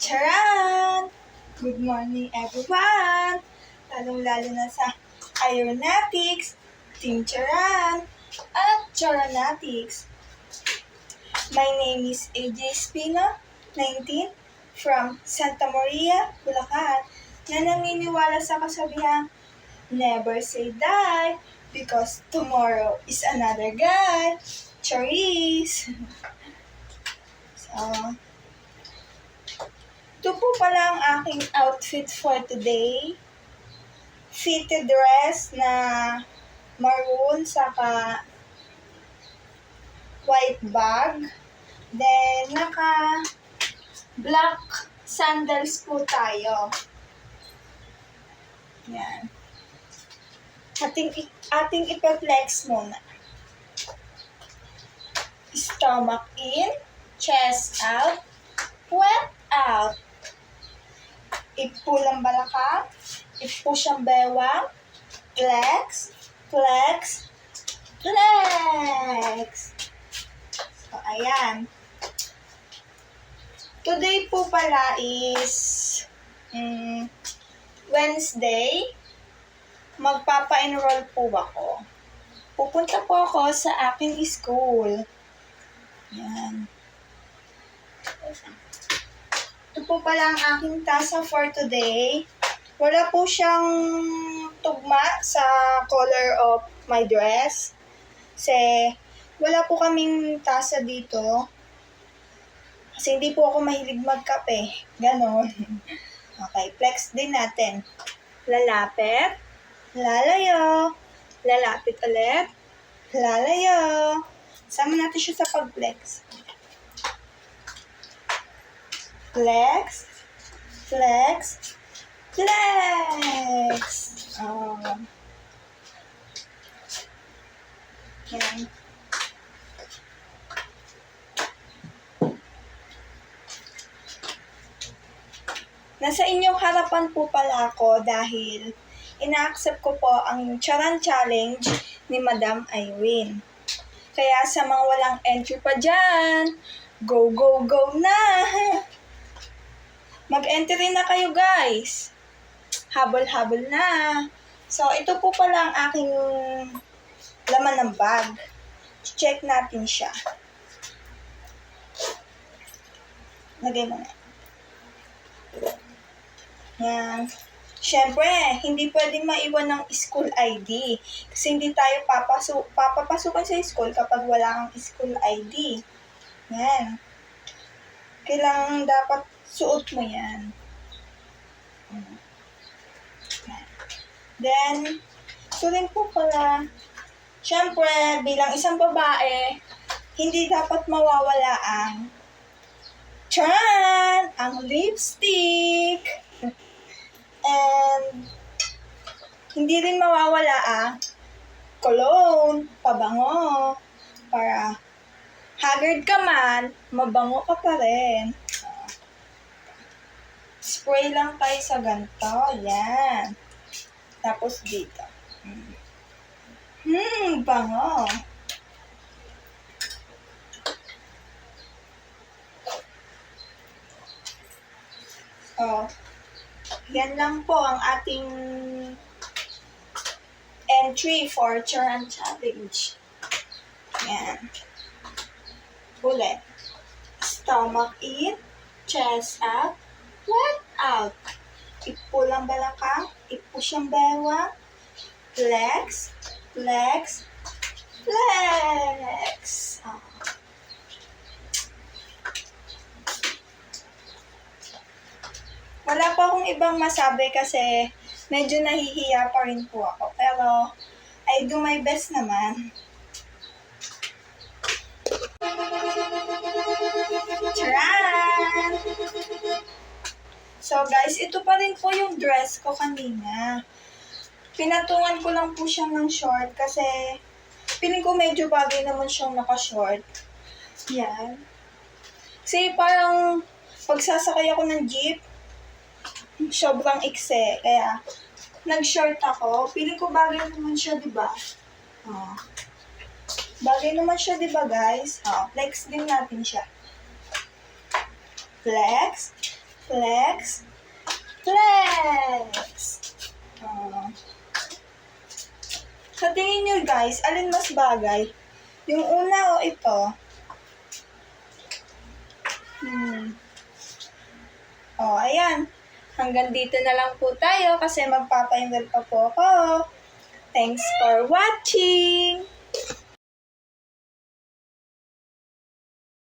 Charan! Good morning everyone! Lalong-lalo na sa Aeronautics, Team Charan, at Charanatics. My name is AJ Espino, 19, from Santa Maria, Bulacan, na naniniwala sa kasabihang, never say die, because tomorrow is another guy. Charis! So, ito po pala ang aking outfit for today. Fitted dress na maroon saka white bag. Then, naka black sandals po tayo. Yan. Ating ipa-flex muna. Stomach in, chest out, wet out. Ipo lang balakang, i-push ang bewang, flex, flex, flex. So, ayan. Today po pala is Wednesday. Magpapa-enroll po ako. Pupunta po ako sa aking school. Yan. Ito po pala ang aking tasa for today. Wala po siyang tugma sa color of my dress. Kasi wala po kaming tasa dito. Kasi hindi po ako mahilig magkape. Ganon. Okay, flex din natin. Lalapit. Lalayo. Lalapit ulit. Lalayo. Sama natin siya sa pag-flex. Flex, flex, flex. Yan. Nasa inyong harapan po pala ako dahil ina-accept ko po ang Charan Challenge ni Madam Irene. Kaya sa mga walang entry pa dyan, go, go, go na! Mag-entry na kayo, guys. Habol-habol na. So, ito po pala ang aking laman ng bag. Check natin siya. Lagay mo na. Yan. Siyempre, hindi pwedeng maiwan ng school ID. Kasi hindi tayo papapasukan sa school kapag wala kang school ID. Yan. Kailangan dapat suot mo yan. Then, so rin po pala, syempre, bilang isang babae, hindi dapat mawawala ang Charan! Ang lipstick! And, hindi rin mawawala ang cologne, pabango, para haggard ka man, mabango ka pa rin. Spray lang tayo sa ganito. Yan. Tapos dito. Bango. So, yan lang po ang ating entry for Charan Challenge. Yan. Ulit. Stomach in, chest out, wet out. Ipo lang balakang, i-push ang bewang, flex, flex, flex. Wala pa akong ibang masabi kasi medyo nahihiya pa rin po ako. Pero, I do my best naman. Charan! So guys, ito pa rin po yung dress ko kanina. Pinatungan ko lang po siya ng short kasi piling ko medyo bagay naman siyang naka-short. Yan. Kasi parang pagsasakay ako ng jeep, sobrang ikse. Kaya nag-short ako. Piling ko bagay naman siya, diba? Bagay naman siya, diba guys? Flex din natin siya. Flex. Flex. Flex! Sa tingin nyo guys, alin mas bagay? Yung una o ito? Ayan. Hanggang dito na lang po tayo kasi magpapainal pa po ako. Thanks for watching!